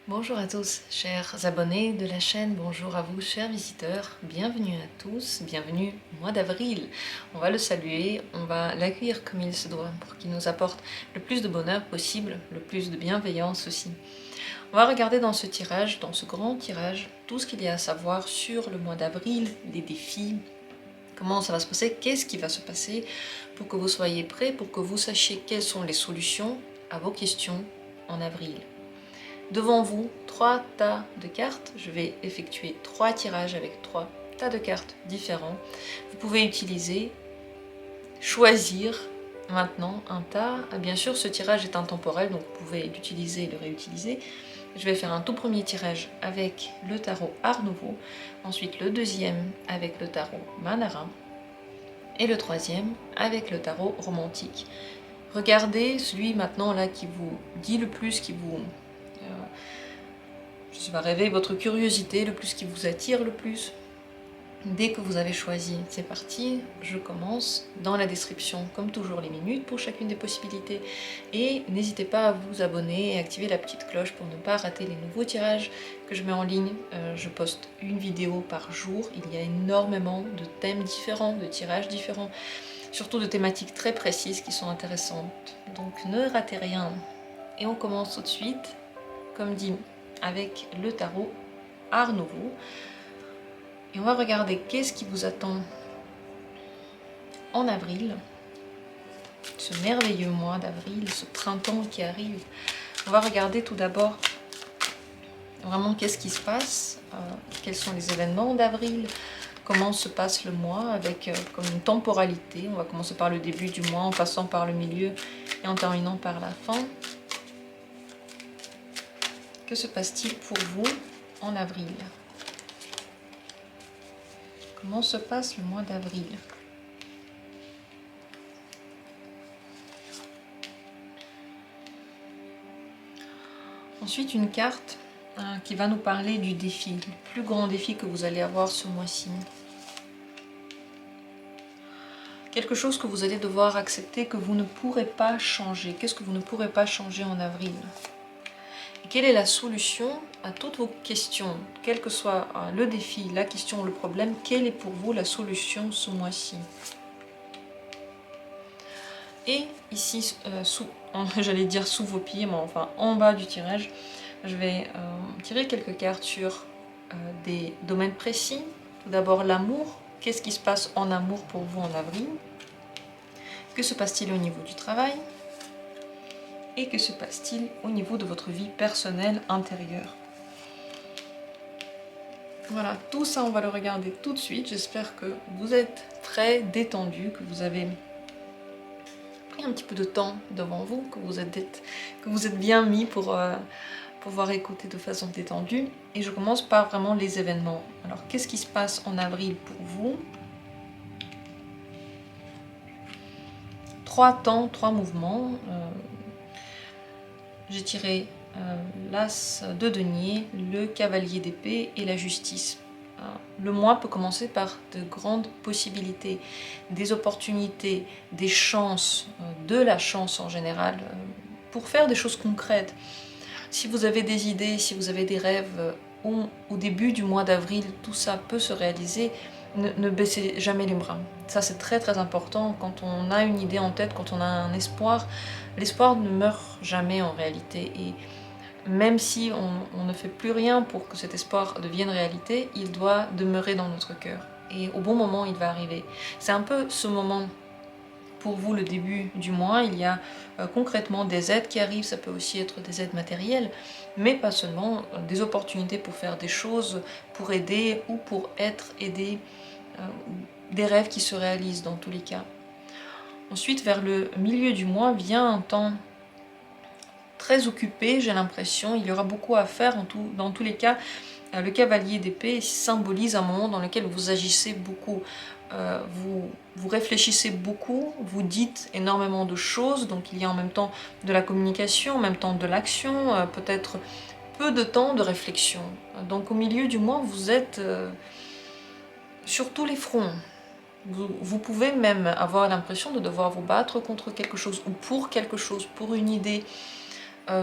Bonjour à tous, chers abonnés de la chaîne, bonjour à vous, chers visiteurs, bienvenue à tous, bienvenue au mois d'avril. On va le saluer, on va l'accueillir comme il se doit pour qu'il nous apporte le plus de bonheur possible, le plus de bienveillance aussi. On va regarder dans ce tirage, dans ce grand tirage, tout ce qu'il y a à savoir sur le mois d'avril, les défis, comment ça va se passer, qu'est-ce qui va se passer pour que vous soyez prêts, pour que vous sachiez quelles sont les solutions à vos questions en avril. Devant vous, 3 tas de cartes. Je vais effectuer 3 tirages avec 3 tas de cartes différents. Vous pouvez utiliser, choisir maintenant un tas. Bien sûr, ce tirage est intemporel, donc vous pouvez l'utiliser et le réutiliser. Je vais faire un tout premier tirage avec le tarot Art Nouveau, ensuite le deuxième avec le tarot Mandarin, et le troisième avec le tarot Romantique. Regardez celui maintenant là qui vous dit le plus, qui vous... ça va réveiller votre curiosité le plus, qui vous attire le plus. Dès que vous avez choisi, c'est parti, je commence. Dans la description, comme toujours, les minutes pour chacune des possibilités. Et n'hésitez pas à vous abonner et activer la petite cloche pour ne pas rater les nouveaux tirages que je mets en ligne. Je poste une vidéo par jour. Il y a énormément de thèmes différents, de tirages différents, surtout de thématiques très précises qui sont intéressantes. Donc ne ratez rien. Et on commence tout de suite, comme dit, avec le tarot Art Nouveau. Et on va regarder qu'est-ce qui vous attend en avril, ce merveilleux mois d'avril, ce printemps qui arrive. On va regarder tout d'abord vraiment qu'est-ce qui se passe, quels sont les événements d'avril, comment se passe le mois avec comme une temporalité. On va commencer par le début du mois en passant par le milieu et en terminant par la fin. Que se passe-t-il pour vous en avril ? Comment se passe le mois d'avril ? Ensuite, une carte qui va nous parler du défi, le plus grand défi que vous allez avoir ce mois-ci. Quelque chose que vous allez devoir accepter, que vous ne pourrez pas changer. Qu'est-ce que vous ne pourrez pas changer en avril ? Et quelle est la solution à toutes vos questions, quel que soit le défi, la question, le problème, quelle est pour vous la solution ce mois-ci ? Et ici, j'allais dire sous vos pieds, mais enfin en bas du tirage, je vais tirer quelques cartes sur des domaines précis. Tout d'abord l'amour. Qu'est-ce qui se passe en amour pour vous en avril? Que se passe-t-il au niveau du travail? Et que se passe-t-il au niveau de votre vie personnelle intérieure? Voilà, tout ça on va le regarder tout de suite. J'espère que vous êtes prêts, détendus, que vous avez pris un petit peu de temps devant vous, que vous êtes bien mis pour pouvoir écouter de façon détendue. Et je commence par vraiment les événements. Alors, qu'est-ce qui se passe en avril pour vous? 3 temps, 3 mouvements. J'ai tiré l'as de denier, le cavalier d'épée et la justice. Le mois peut commencer par de grandes possibilités, des opportunités, des chances, de la chance en général, pour faire des choses concrètes. Si vous avez des idées, si vous avez des rêves, au début du mois d'avril, tout ça peut se réaliser, ne baissez jamais les bras. Ça c'est très très important. Quand on a une idée en tête, quand on a un espoir, l'espoir ne meurt jamais en réalité. Et même si on ne fait plus rien pour que cet espoir devienne réalité, il doit demeurer dans notre cœur. Et au bon moment, il va arriver. C'est un peu ce moment pour vous, le début du mois. Il y a concrètement des aides qui arrivent, ça peut aussi être des aides matérielles, mais pas seulement, des opportunités pour faire des choses, pour aider ou pour être aidé, des rêves qui se réalisent dans tous les cas. Ensuite, vers le milieu du mois, vient un temps très occupé, j'ai l'impression. Il y aura beaucoup à faire dans tous les cas. Le cavalier d'épée symbolise un moment dans lequel vous agissez beaucoup, vous réfléchissez beaucoup, vous dites énormément de choses, donc il y a en même temps de la communication, en même temps de l'action, peut-être peu de temps de réflexion. Donc au milieu du mois, vous êtes sur tous les fronts. Vous pouvez même avoir l'impression de devoir vous battre contre quelque chose ou pour quelque chose, pour une idée.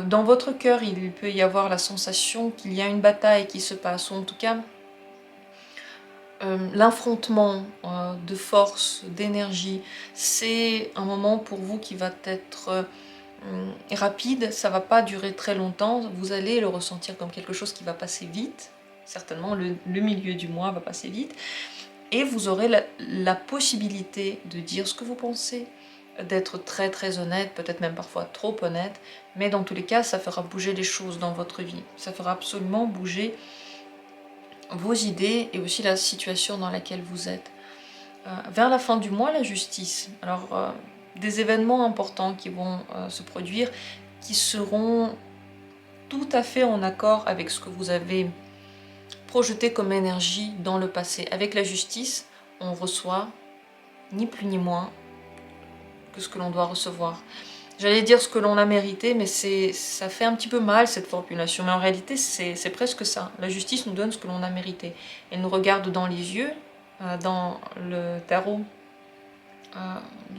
Dans votre cœur, il peut y avoir la sensation qu'il y a une bataille qui se passe, ou en tout cas, l'affrontement de force, d'énergie. C'est un moment pour vous qui va être rapide, ça va pas durer très longtemps, vous allez le ressentir comme quelque chose qui va passer vite, certainement le milieu du mois va passer vite, et vous aurez la possibilité de dire ce que vous pensez, d'être très très honnête, peut-être même parfois trop honnête, mais dans tous les cas, ça fera bouger les choses dans votre vie, ça fera absolument bouger vos idées et aussi la situation dans laquelle vous êtes. Vers la fin du mois, la justice. Alors, des événements importants qui vont se produire, qui seront tout à fait en accord avec ce que vous avez projeté comme énergie dans le passé. Avec la justice, on reçoit ni plus ni moins que ce que l'on doit recevoir. J'allais dire ce que l'on a mérité, mais ça fait un petit peu mal cette formulation. Mais en réalité, c'est presque ça. La justice nous donne ce que l'on a mérité. Elle nous regarde dans les yeux, dans le tarot.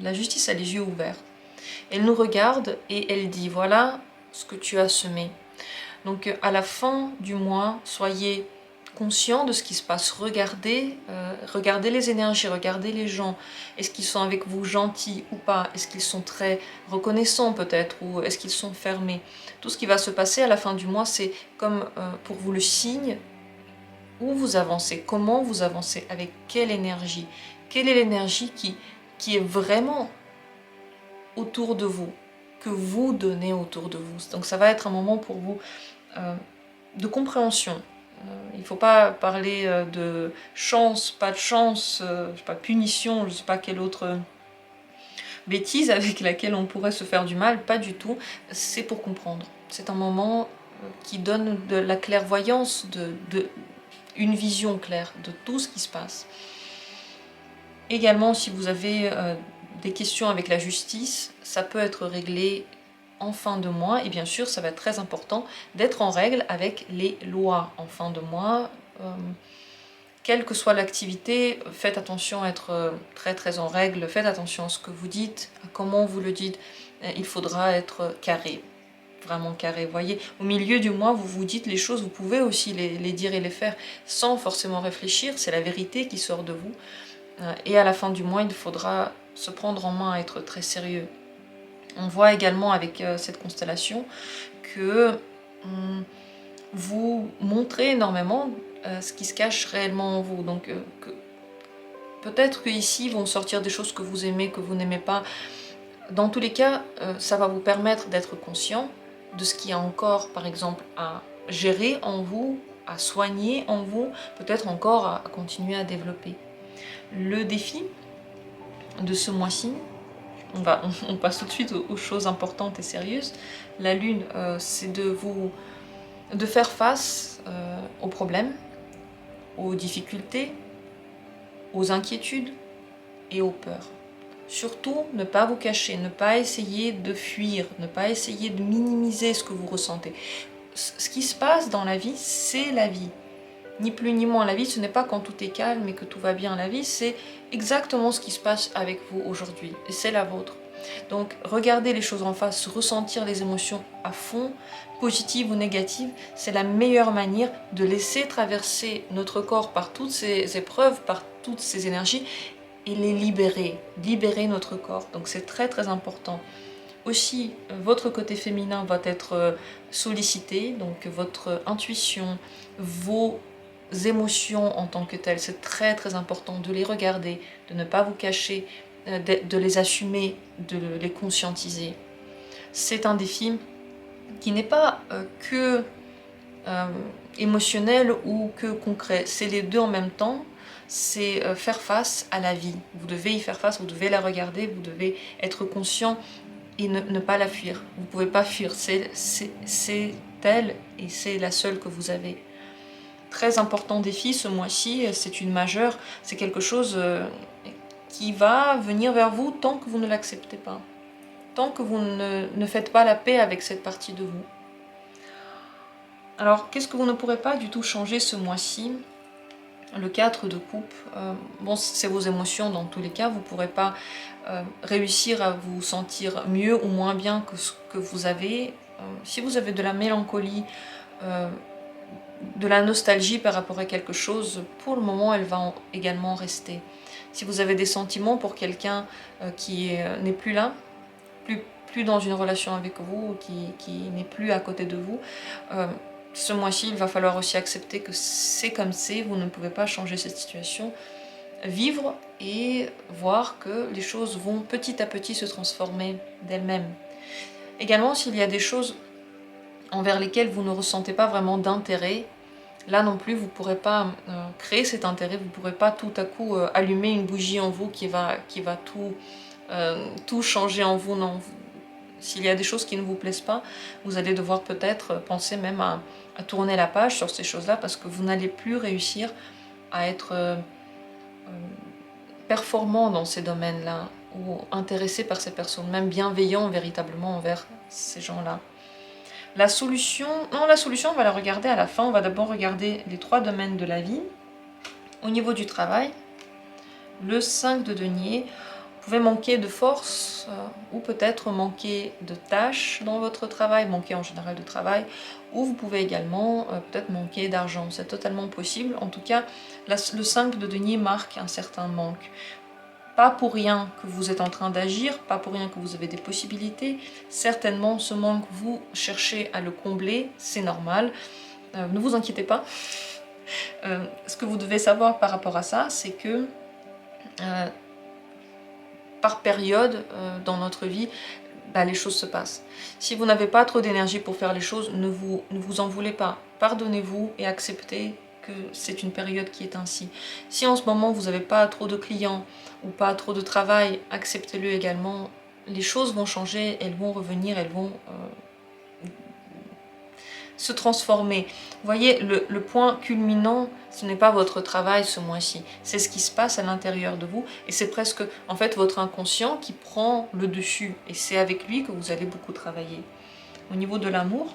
La justice a les yeux ouverts. Elle nous regarde et elle dit, voilà ce que tu as semé. Donc à la fin du mois, soyez conscient de ce qui se passe. Regardez les énergies, regardez les gens. Est-ce qu'ils sont avec vous gentils ou pas? Est-ce qu'ils sont très reconnaissants peut-être? Ou est-ce qu'ils sont fermés? Tout ce qui va se passer à la fin du mois, c'est comme pour vous le signe où vous avancez, comment vous avancez, avec quelle énergie. Quelle est l'énergie qui est vraiment autour de vous, que vous donnez autour de vous. Donc ça va être un moment pour vous de compréhension. Il ne faut pas parler de chance, pas de chance, je sais pas, punition, je ne sais pas quelle autre bêtise avec laquelle on pourrait se faire du mal, pas du tout. C'est pour comprendre. C'est un moment qui donne de la clairvoyance, une vision claire de tout ce qui se passe. Également, si vous avez des questions avec la justice, ça peut être réglé en fin de mois, et bien sûr ça va être très important d'être en règle avec les lois en fin de mois. Quelle que soit l'activité, faites attention à être très très en règle, faites attention à ce que vous dites, à comment vous le dites. Il faudra être carré, vraiment carré. Vous voyez, au milieu du mois, vous vous dites les choses, vous pouvez aussi les dire et les faire sans forcément réfléchir, c'est la vérité qui sort de vous. Et à la fin du mois, il faudra se prendre en main, être très sérieux. On voit également avec cette constellation que vous montrez énormément ce qui se cache réellement en vous. Donc peut-être qu'ici vont sortir des choses que vous aimez, que vous n'aimez pas. Dans tous les cas, ça va vous permettre d'être conscient de ce qu'il y a encore, par exemple, à gérer en vous, à soigner en vous, peut-être encore à continuer à développer. Le défi de ce mois-ci, on passe tout de suite aux choses importantes et sérieuses. La lune, c'est de faire face aux problèmes, aux difficultés, aux inquiétudes et aux peurs. Surtout, ne pas vous cacher, ne pas essayer de fuir, ne pas essayer de minimiser ce que vous ressentez. Ce qui se passe dans la vie, c'est la vie. Ni plus ni moins, la vie, ce n'est pas quand tout est calme et que tout va bien. La vie, c'est exactement ce qui se passe avec vous aujourd'hui, et c'est la vôtre. Donc, regardez les choses en face, ressentir les émotions à fond, positives ou négatives, c'est la meilleure manière de laisser traverser notre corps par toutes ces épreuves, par toutes ces énergies, et les libérer notre corps. Donc, c'est très très important. Aussi, votre côté féminin va être sollicité, donc votre intuition, vos émotions en tant que telles, c'est très très important de les regarder, de ne pas vous cacher, de les assumer, de les conscientiser. C'est un défi qui n'est pas que émotionnel ou que concret, c'est les deux en même temps. C'est faire face à la vie. Vous devez y faire face, vous devez la regarder, vous devez être conscient et ne pas la fuir. Vous ne pouvez pas fuir, c'est elle et c'est la seule que vous avez. Très important défi ce mois-ci, c'est une majeure, c'est quelque chose qui va venir vers vous tant que vous ne l'acceptez pas, tant que vous ne faites pas la paix avec cette partie de vous. Alors, qu'est-ce que vous ne pourrez pas du tout changer ce mois-ci? Le 4 de coupe, bon, c'est vos émotions dans tous les cas, vous ne pourrez pas réussir à vous sentir mieux ou moins bien que ce que vous avez Si vous avez de la mélancolie, de la nostalgie par rapport à quelque chose, pour le moment, elle va également rester. Si vous avez des sentiments pour quelqu'un qui n'est plus là, plus dans une relation avec vous, qui n'est plus à côté de vous, ce mois-ci, il va falloir aussi accepter que c'est comme c'est, vous ne pouvez pas changer cette situation, vivre et voir que les choses vont petit à petit se transformer d'elles-mêmes. Également, s'il y a des choses envers lesquelles vous ne ressentez pas vraiment d'intérêt, là non plus, vous ne pourrez pas créer cet intérêt, vous ne pourrez pas tout à coup allumer une bougie en vous qui va tout changer en vous. Non. S'il y a des choses qui ne vous plaisent pas, vous allez devoir peut-être penser même à tourner la page sur ces choses-là parce que vous n'allez plus réussir à être performant dans ces domaines-là ou intéressé par ces personnes, même bienveillant véritablement envers ces gens-là. La solution, on va la regarder à la fin. On va d'abord regarder les 3 domaines de la vie. Au niveau du travail, le 5 de denier, vous pouvez manquer de force ou peut-être manquer de tâches dans votre travail, manquer en général de travail, ou vous pouvez également peut-être manquer d'argent. C'est totalement possible. En tout cas, le 5 de denier marque un certain manque. Pas pour rien que vous êtes en train d'agir, pas pour rien que vous avez des possibilités. Certainement, ce manque, vous cherchez à le combler, c'est normal. Ne vous inquiétez pas. Ce que vous devez savoir par rapport à ça, c'est que par période dans notre vie, les choses se passent. Si vous n'avez pas trop d'énergie pour faire les choses, ne vous en voulez pas. Pardonnez-vous et acceptez que c'est une période qui est ainsi. Si en ce moment vous n'avez pas trop de clients ou pas trop de travail, acceptez-le également. Les choses vont changer, elles vont revenir, elles vont se transformer. Vous voyez, le point culminant, ce n'est pas votre travail ce mois-ci, c'est ce qui se passe à l'intérieur de vous et c'est presque en fait votre inconscient qui prend le dessus et c'est avec lui que vous allez beaucoup travailler. Au niveau de l'amour,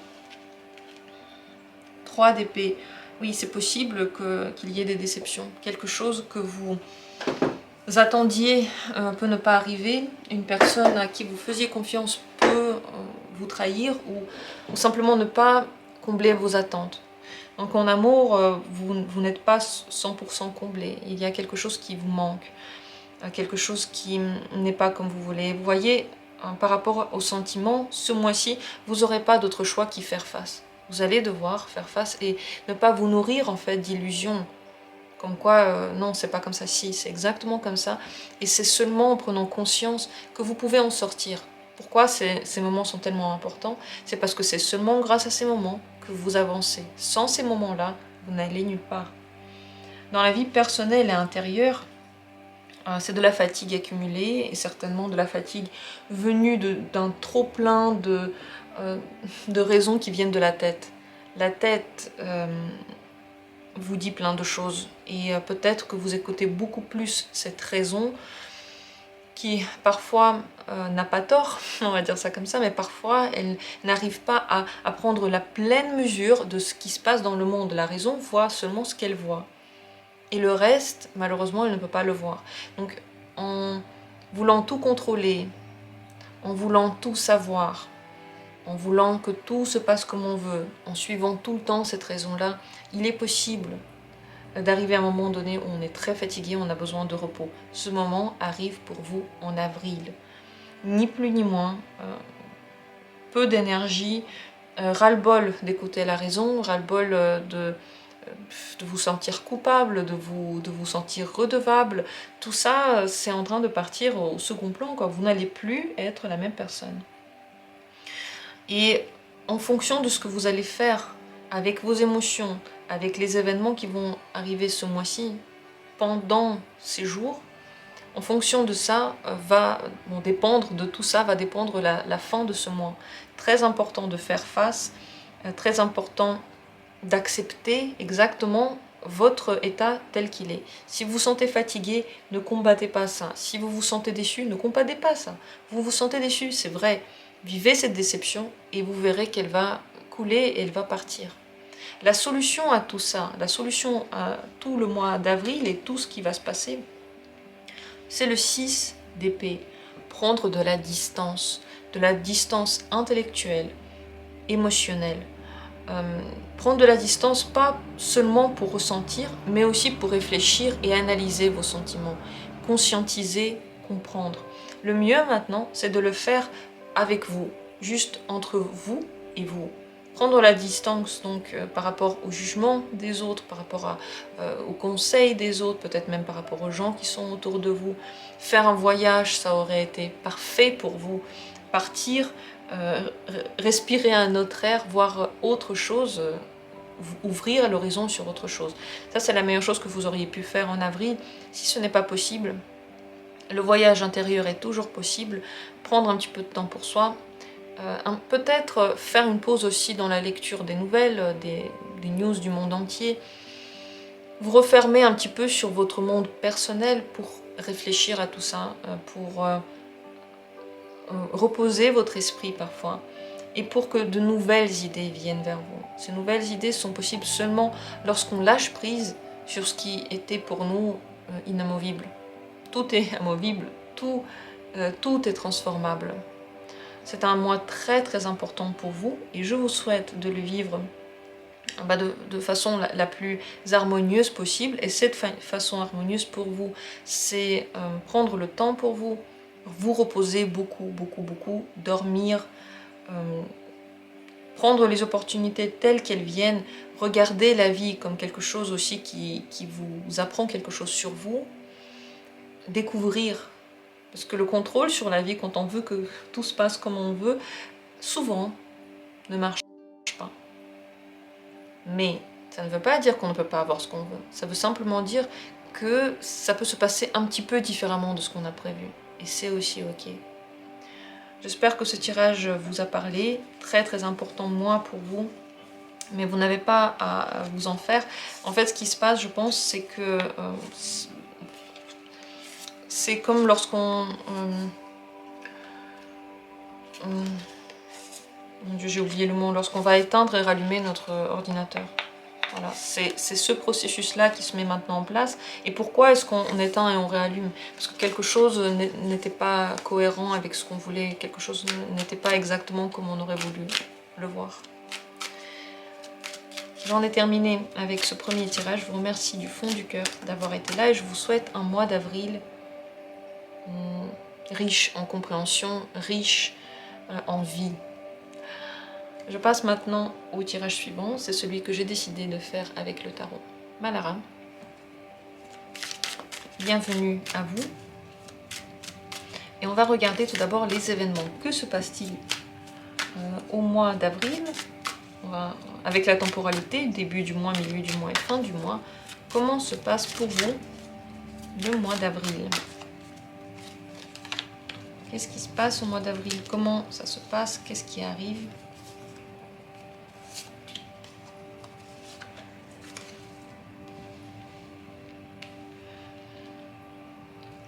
3 d'épée, oui c'est possible qu'il y ait des déceptions, quelque chose que vous attendiez peut ne pas arriver, une personne à qui vous faisiez confiance peut vous trahir ou simplement ne pas combler vos attentes. Donc en amour, vous n'êtes pas 100% comblé. Il y a quelque chose qui vous manque, quelque chose qui n'est pas comme vous voulez. Vous voyez, par rapport aux sentiments, ce mois-ci, vous n'aurez pas d'autre choix qu'y faire face. Vous allez devoir faire face et ne pas vous nourrir en fait d'illusions. Comme quoi, non, c'est pas comme ça, si, c'est exactement comme ça. Et c'est seulement en prenant conscience que vous pouvez en sortir. Pourquoi ces moments sont tellement importants? C'est parce que c'est seulement grâce à ces moments que vous avancez. Sans ces moments-là, vous n'allez nulle part. Dans la vie personnelle et intérieure, c'est de la fatigue accumulée et certainement de la fatigue venue d'un trop-plein de raisons qui viennent de la tête. La tête vous dit plein de choses et peut-être que vous écoutez beaucoup plus cette raison qui parfois n'a pas tort, on va dire ça comme ça, mais parfois elle n'arrive pas à prendre la pleine mesure de ce qui se passe dans le monde. La raison voit seulement ce qu'elle voit. Et le reste, malheureusement, elle ne peut pas le voir. Donc, en voulant tout contrôler, en voulant tout savoir, en voulant que tout se passe comme on veut, en suivant tout le temps cette raison-là, il est possible d'arriver à un moment donné où on est très fatigué, on a besoin de repos. Ce moment arrive pour vous en avril. Ni plus ni moins, peu d'énergie, ras-le-bol d'écouter la raison, ras-le-bol de vous sentir coupable, de vous sentir redevable. Tout ça, c'est en train de partir au second plan, quoi. Vous n'allez plus être la même personne. Et en fonction de ce que vous allez faire avec vos émotions, avec les événements qui vont arriver ce mois-ci, pendant ces jours, en fonction de ça, dépendre de tout ça, va dépendre la fin de ce mois. Très important de faire face, très important d'accepter exactement votre état tel qu'il est. Si vous vous sentez fatigué, ne combattez pas ça. Si vous vous sentez déçu, ne combattez pas ça. Vous vous sentez déçu, c'est vrai. Vivez cette déception et vous verrez qu'elle va couler et elle va partir. La solution à tout ça, la solution à tout le mois d'avril et tout ce qui va se passer, c'est le 6 d'épée. Prendre de la distance intellectuelle, émotionnel. Prendre de la distance, pas seulement pour ressentir, mais aussi pour réfléchir et analyser vos sentiments, conscientiser, comprendre. Le mieux maintenant, c'est de le faire avec vous, juste entre vous et vous. Prendre la distance donc par rapport au jugement des autres, par rapport aux conseils des autres, peut-être même par rapport aux gens qui sont autour de vous. Faire un voyage, ça aurait été parfait pour vous. Partir, respirer un autre air, voir autre chose, ouvrir l'horizon sur autre chose. Ça, c'est la meilleure chose que vous auriez pu faire en avril. Si ce n'est pas possible, le voyage intérieur est toujours possible. Prendre un petit peu de temps pour soi. Peut-être faire une pause aussi dans la lecture des nouvelles, des news du monde entier. Vous refermer un petit peu sur votre monde personnel pour réfléchir à tout ça, pour reposer votre esprit parfois, et pour que de nouvelles idées viennent vers vous. Ces nouvelles idées sont possibles seulement lorsqu'on lâche prise sur ce qui était pour nous inamovible. Tout est amovible, tout est transformable. C'est un mois très très important pour vous et je vous souhaite de le vivre de façon la plus harmonieuse possible. Et cette façon harmonieuse pour vous, c'est prendre le temps pour vous, vous reposer beaucoup, dormir, prendre les opportunités telles qu'elles viennent, regarder la vie comme quelque chose aussi qui vous apprend quelque chose sur vous, découvrir. Parce que le contrôle sur la vie, quand on veut que tout se passe comme on veut, souvent ne marche pas. Mais ça ne veut pas dire qu'on ne peut pas avoir ce qu'on veut. Ça veut simplement dire que ça peut se passer un petit peu différemment de ce qu'on a prévu. Et c'est aussi ok. J'espère que ce tirage vous a parlé. Très très important moi pour vous. Mais vous n'avez pas à vous en faire. En fait, ce qui se passe, je pense, c'est que c'est comme lorsqu'on... mon Dieu, j'ai oublié le mot. Lorsqu'on va éteindre et rallumer notre ordinateur. Voilà, c'est ce processus-là qui se met maintenant en place. Et pourquoi est-ce qu'on éteint et on réallume? Parce que quelque chose n'était pas cohérent avec ce qu'on voulait. Quelque chose n'était pas exactement comme on aurait voulu le voir. J'en ai terminé avec ce premier tirage. Je vous remercie du fond du cœur d'avoir été là et je vous souhaite un mois d'avril riche en compréhension, riche en vie. Je passe maintenant au tirage suivant, c'est celui que j'ai décidé de faire avec le tarot Malara. Bienvenue à vous. Et on va regarder tout d'abord les événements. Que se passe-t-il au mois d'avril, avec la temporalité, début du mois, milieu du mois et fin du mois. Comment se passe pour vous le mois d'avril? Qu'est-ce qui se passe au mois d'avril? Comment ça se passe? Qu'est-ce qui arrive?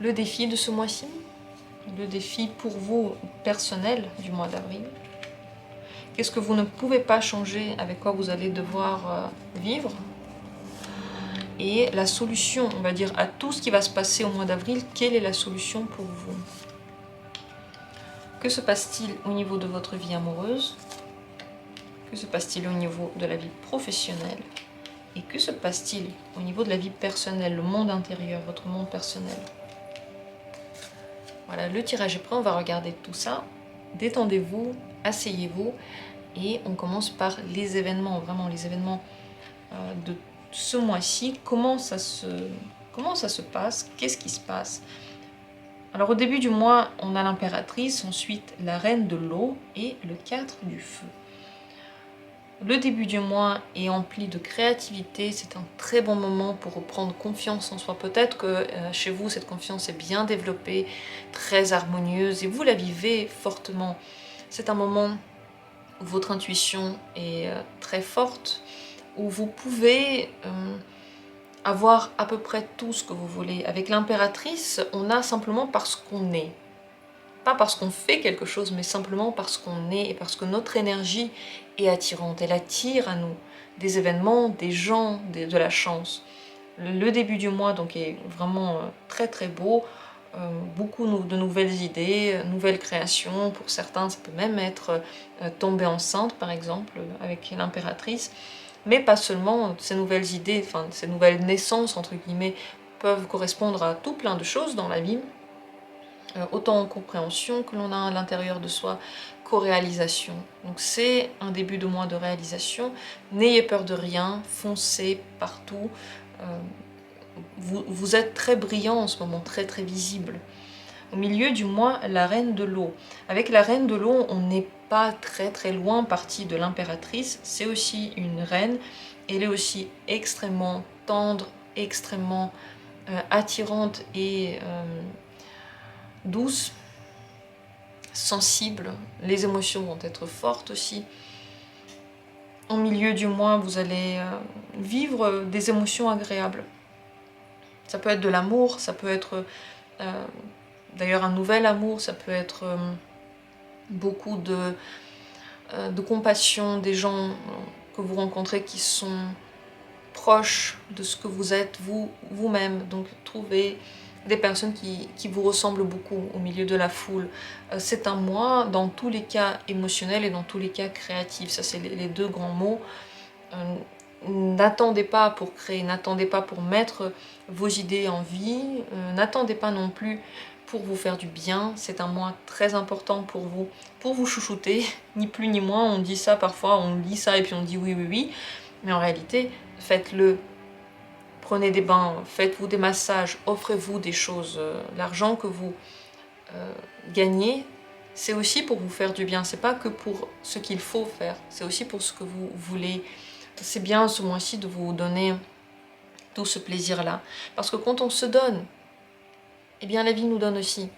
Le défi de ce mois-ci, le défi pour vous personnel du mois d'avril. Qu'est-ce que vous ne pouvez pas changer, avec quoi vous allez devoir vivre? Et la solution, on va dire, à tout ce qui va se passer au mois d'avril, quelle est la solution pour vous? Que se passe-t-il au niveau de votre vie amoureuse? Que se passe-t-il au niveau de la vie professionnelle? Et que se passe-t-il au niveau de la vie personnelle, le monde intérieur, votre monde personnel? Voilà, le tirage est prêt, on va regarder tout ça. Détendez-vous, asseyez-vous et on commence par les événements, vraiment les événements de ce mois-ci. Comment ça se passe? Qu'est-ce qui se passe? Alors au début du mois, on a l'impératrice, ensuite la reine de l'eau et le 4 du feu. Le début du mois est empli de créativité, c'est un très bon moment pour reprendre confiance en soi. Peut-être que chez vous, cette confiance est bien développée, très harmonieuse et vous la vivez fortement. C'est un moment où votre intuition est très forte, où vous pouvez avoir à peu près tout ce que vous voulez. Avec l'impératrice, on a simplement parce qu'on est. Pas parce qu'on fait quelque chose, mais simplement parce qu'on est et parce que notre énergie est attirante. Elle attire à nous des événements, des gens, de la chance. Le début du mois donc est vraiment très très beau. beaucoup de nouvelles idées, nouvelles créations. Pour certains, ça peut même être tomber enceinte, par exemple, avec l'impératrice. Mais pas seulement, ces nouvelles idées, enfin ces nouvelles naissances, entre guillemets, peuvent correspondre à tout plein de choses dans la vie. Autant en compréhension que l'on a à l'intérieur de soi, co-réalisation. Donc c'est un début de mois de réalisation. N'ayez peur de rien, foncez partout. Vous êtes très brillant en ce moment, très très visible. Au milieu du mois, la reine de l'eau. Avec la reine de l'eau, on n'est pas très très loin partie de l'impératrice. C'est aussi une reine. Elle est aussi extrêmement tendre, extrêmement attirante et douce, sensible. Les émotions vont être fortes aussi. Au milieu du mois, vous allez vivre des émotions agréables. Ça peut être de l'amour, ça peut être d'ailleurs un nouvel amour, ça peut être beaucoup de compassion, des gens que vous rencontrez qui sont proches de ce que vous êtes vous-même. Donc trouvez des personnes qui vous ressemblent beaucoup au milieu de la foule. C'est un mois dans tous les cas émotionnels et dans tous les cas créatifs. Ça, c'est les deux grands mots. N'attendez pas pour créer, n'attendez pas pour mettre vos idées en vie, n'attendez pas non plus pour vous faire du bien. C'est un mois très important pour vous chouchouter, ni plus ni moins. On dit ça parfois, on lit ça et puis on dit oui, oui, oui. Mais en réalité, faites-le. Prenez des bains, faites-vous des massages, offrez-vous des choses. L'argent que vous gagnez, c'est aussi pour vous faire du bien. C'est pas que pour ce qu'il faut faire, c'est aussi pour ce que vous voulez. C'est bien ce mois-ci de vous donner tout ce plaisir-là. Parce que quand on se donne, eh bien la vie nous donne aussi.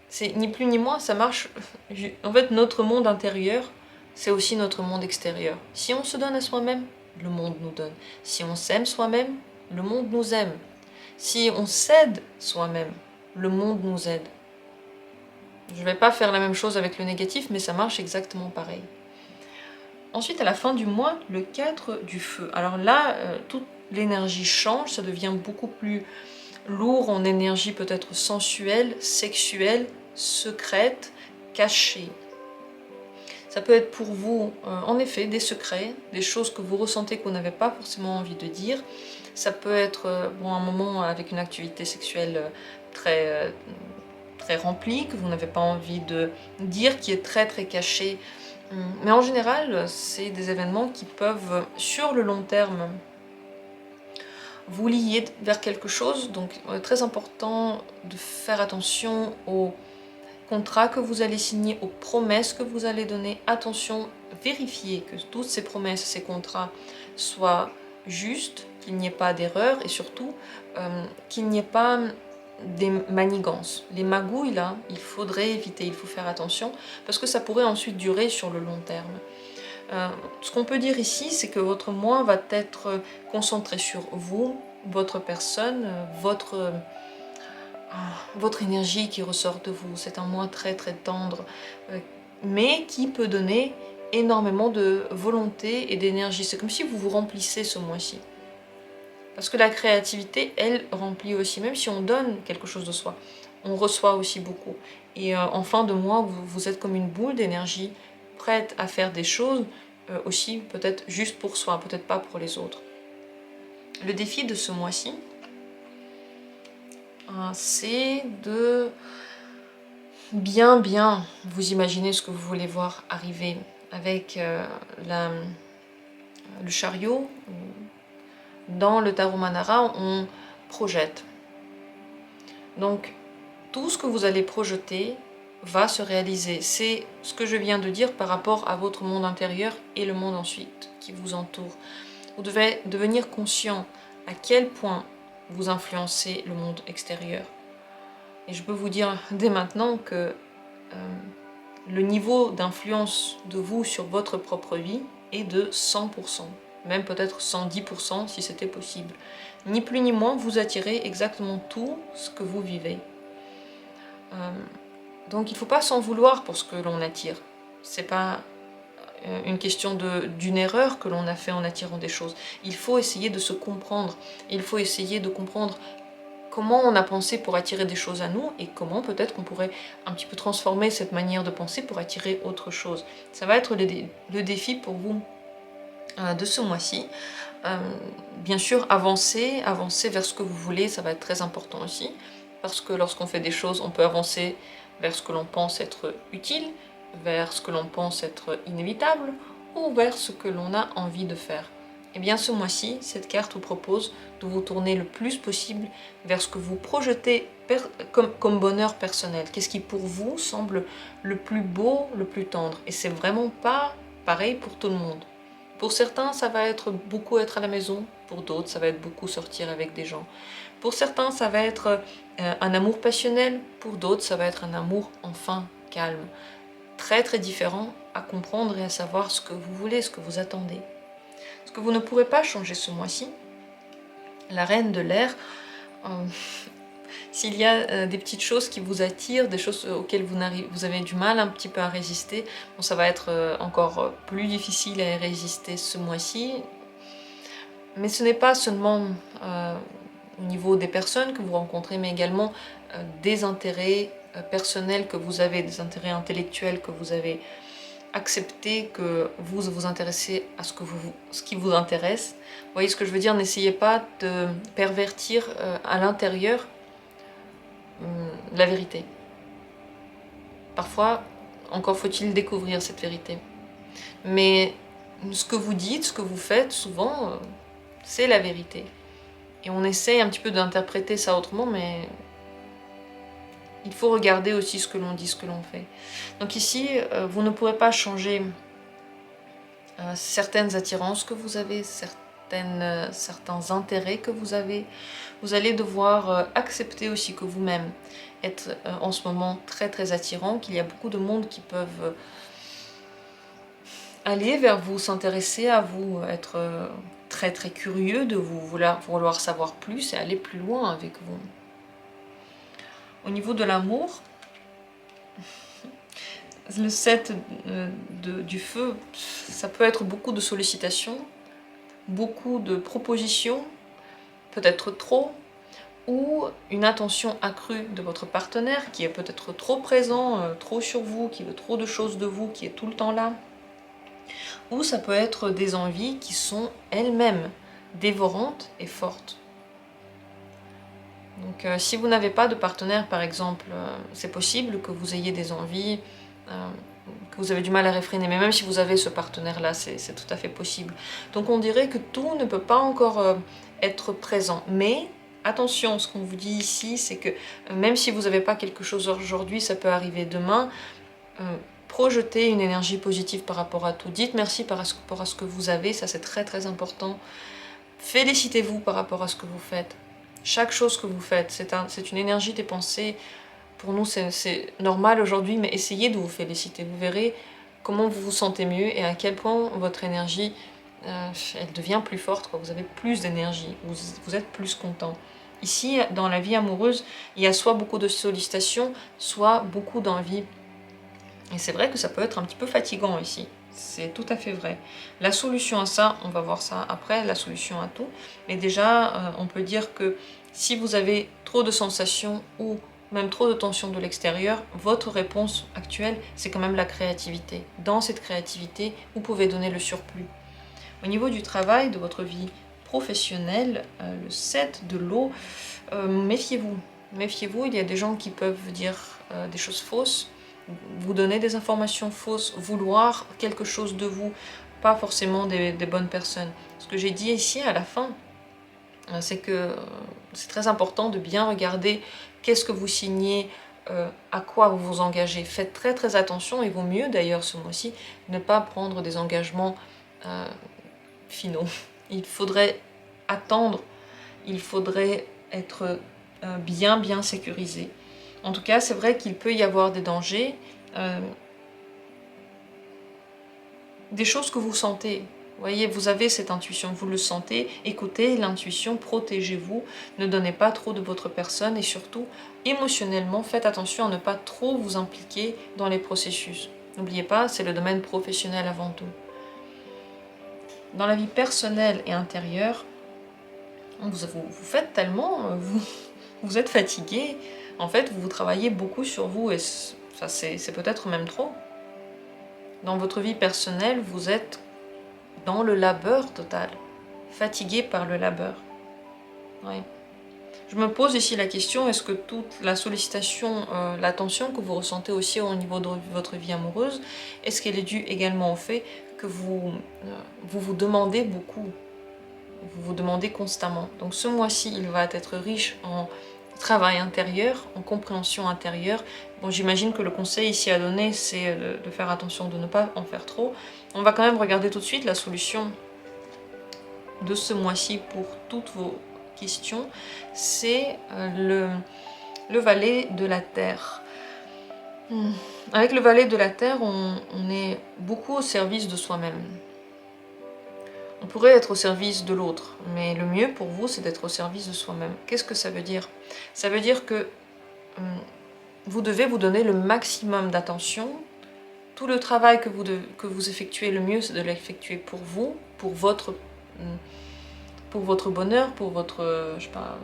C'est ni plus ni moins, ça marche. En fait, notre monde intérieur, c'est aussi notre monde extérieur. Si on se donne à soi-même, le monde nous donne. Si on s'aime soi-même, le monde nous aime. Si on s'aide soi-même, le monde nous aide. Je ne vais pas faire la même chose avec le négatif, mais ça marche exactement pareil. Ensuite, à la fin du mois, le 4 du feu. Alors là, toute l'énergie change, ça devient beaucoup plus lourd en énergie peut-être sensuelle, sexuelle, secrète, cachée. Ça peut être pour vous, en effet, des secrets, des choses que vous ressentez que vous n'avez pas forcément envie de dire. Ça peut être un moment avec une activité sexuelle très remplie, que vous n'avez pas envie de dire, qui est très très caché. Mais en général, c'est des événements qui peuvent, sur le long terme, vous lier vers quelque chose. Donc, très important de faire attention aux contrats que vous allez signer, aux promesses que vous allez donner. Attention, vérifiez que toutes ces promesses, ces contrats soient justes, qu'il n'y ait pas d'erreur et surtout qu'il n'y ait pas des manigances. Les magouilles, là, il faudrait éviter, il faut faire attention, parce que ça pourrait ensuite durer sur le long terme. Ce qu'on peut dire ici, c'est que votre moi va être concentré sur vous, votre personne, votre énergie qui ressort de vous. C'est un moi très très tendre, mais qui peut donner énormément de volonté et d'énergie. C'est comme si vous vous remplissez ce mois-ci. Parce que la créativité, elle, remplit aussi. Même si on donne quelque chose de soi, on reçoit aussi beaucoup. Et en fin de mois, vous êtes comme une boule d'énergie, prête à faire des choses, aussi peut-être juste pour soi, peut-être pas pour les autres. Le défi de ce mois-ci, c'est de bien vous imaginer ce que vous voulez voir arriver avec le chariot. Dans le Tarot Manara, on projette. Donc, tout ce que vous allez projeter va se réaliser. C'est ce que je viens de dire par rapport à votre monde intérieur et le monde ensuite qui vous entoure. Vous devez devenir conscient à quel point vous influencez le monde extérieur. Et je peux vous dire dès maintenant que le niveau d'influence de vous sur votre propre vie est de 100%. Même peut-être 110% si c'était possible. Ni plus ni moins, vous attirez exactement tout ce que vous vivez. Donc il ne faut pas s'en vouloir pour ce que l'on attire. C'est pas une question d'une erreur que l'on a fait en attirant des choses. Il faut essayer de se comprendre. Il faut essayer de comprendre comment on a pensé pour attirer des choses à nous et comment peut-être qu'on pourrait un petit peu transformer cette manière de penser pour attirer autre chose. Ça va être le défi pour vous de ce mois-ci. Bien sûr, avancer vers ce que vous voulez, ça va être très important aussi, parce que lorsqu'on fait des choses, on peut avancer vers ce que l'on pense être utile, vers ce que l'on pense être inévitable, ou vers ce que l'on a envie de faire. Et bien ce mois-ci, cette carte vous propose de vous tourner le plus possible vers ce que vous projetez comme bonheur personnel. Qu'est-ce qui pour vous semble le plus beau, le plus tendre. Et c'est vraiment pas pareil pour tout le monde. Pour certains, ça va être beaucoup être à la maison. Pour d'autres, ça va être beaucoup sortir avec des gens. Pour certains, ça va être un amour passionnel. Pour d'autres, ça va être un amour enfin calme. Très très différent à comprendre et à savoir ce que vous voulez, ce que vous attendez. Ce que vous ne pourrez pas changer ce mois-ci, la reine de l'air, s'il y a des petites choses qui vous attirent, des choses auxquelles vous avez du mal un petit peu à résister, bon, ça va être encore plus difficile à résister ce mois-ci. Mais ce n'est pas seulement au niveau des personnes que vous rencontrez, mais également des intérêts personnels que vous avez, des intérêts intellectuels que vous avez accepté, que vous vous intéressez à ce qui vous intéresse. Vous voyez ce que je veux dire? N'essayez pas de pervertir à l'intérieur la vérité. Parfois, encore faut-il découvrir cette vérité. Mais ce que vous dites, ce que vous faites, souvent, c'est la vérité. Et on essaye un petit peu d'interpréter ça autrement, mais il faut regarder aussi ce que l'on dit, ce que l'on fait. Donc ici, vous ne pourrez pas changer certaines attirances que vous avez, certains intérêts que vous avez. Vous allez devoir accepter aussi que vous-même êtes en ce moment très très attirant, qu'il y a beaucoup de monde qui peuvent aller vers vous, s'intéresser à vous, être très très curieux de vous, vouloir savoir plus et aller plus loin avec vous. Au niveau de l'amour, le 7 du feu, ça peut être beaucoup de sollicitations, beaucoup de propositions, peut-être trop, ou une attention accrue de votre partenaire qui est peut-être trop présent, trop sur vous, qui veut trop de choses de vous, qui est tout le temps là. Ou ça peut être des envies qui sont elles-mêmes dévorantes et fortes. Donc si vous n'avez pas de partenaire par exemple, c'est possible que vous ayez des envies, que vous avez du mal à réfréner, mais même si vous avez ce partenaire-là, c'est tout à fait possible. Donc on dirait que tout ne peut pas encore être présent. Mais attention, ce qu'on vous dit ici, c'est que même si vous n'avez pas quelque chose aujourd'hui, ça peut arriver demain. Projetez une énergie positive par rapport à tout. Dites merci par rapport à ce que vous avez, ça c'est très très important. Félicitez-vous par rapport à ce que vous faites. Chaque chose que vous faites, c'est une énergie des pensées. Pour nous, c'est normal aujourd'hui, mais essayez de vous féliciter. Vous verrez comment vous vous sentez mieux et à quel point votre énergie, elle devient plus forte. Vous avez plus d'énergie, vous êtes plus content. Ici, dans la vie amoureuse, il y a soit beaucoup de sollicitations, soit beaucoup d'envie. Et c'est vrai que ça peut être un petit peu fatigant ici. C'est tout à fait vrai. La solution à ça, on va voir ça après, la solution à tout. Mais déjà, on peut dire que si vous avez trop de sensations ou même trop de tension de l'extérieur, votre réponse actuelle, c'est quand même la créativité. Dans cette créativité, vous pouvez donner le surplus. Au niveau du travail, de votre vie professionnelle, le 7 de l'eau, méfiez-vous. Méfiez-vous, il y a des gens qui peuvent dire des choses fausses, vous donner des informations fausses, vouloir quelque chose de vous, pas forcément des bonnes personnes. Ce que j'ai dit ici à la fin, c'est que c'est très important de bien regarder qu'est-ce que vous signez, à quoi vous vous engagez. Faites très très attention, il vaut mieux d'ailleurs ce mois-ci ne pas prendre des engagements finaux. Il faudrait attendre, il faudrait être bien sécurisé. En tout cas, c'est vrai qu'il peut y avoir des dangers, des choses que vous sentez. Vous voyez, vous avez cette intuition, vous le sentez, écoutez l'intuition, protégez-vous, ne donnez pas trop de votre personne et surtout, émotionnellement, faites attention à ne pas trop vous impliquer dans les processus. N'oubliez pas, c'est le domaine professionnel avant tout. Dans la vie personnelle et intérieure, vous faites tellement, vous êtes fatigué, en fait, vous travaillez beaucoup sur vous et ça, c'est peut-être même trop. Dans votre vie personnelle, vous êtes dans le labeur total, fatigué par le labeur. Ouais. Je me pose ici la question, est-ce que toute la sollicitation, l'attention que vous ressentez aussi au niveau de votre vie amoureuse, est-ce qu'elle est due également au fait que vous demandez beaucoup, vous vous demandez constamment. Donc ce mois-ci, il va être riche en travail intérieur, en compréhension intérieure. Bon, j'imagine que le conseil ici à donner, c'est de faire attention, de ne pas en faire trop. On va quand même regarder tout de suite la solution de ce mois-ci pour toutes vos questions. C'est le valet de la terre. Avec le valet de la terre, on est beaucoup au service de soi-même. On pourrait être au service de l'autre, mais le mieux pour vous, c'est d'être au service de soi-même. Qu'est-ce que ça veut dire? Ça veut dire que vous devez vous donner le maximum d'attention. Tout le travail que vous effectuez, le mieux, c'est de l'effectuer pour vous, pour votre bonheur, pour votre, je sais pas,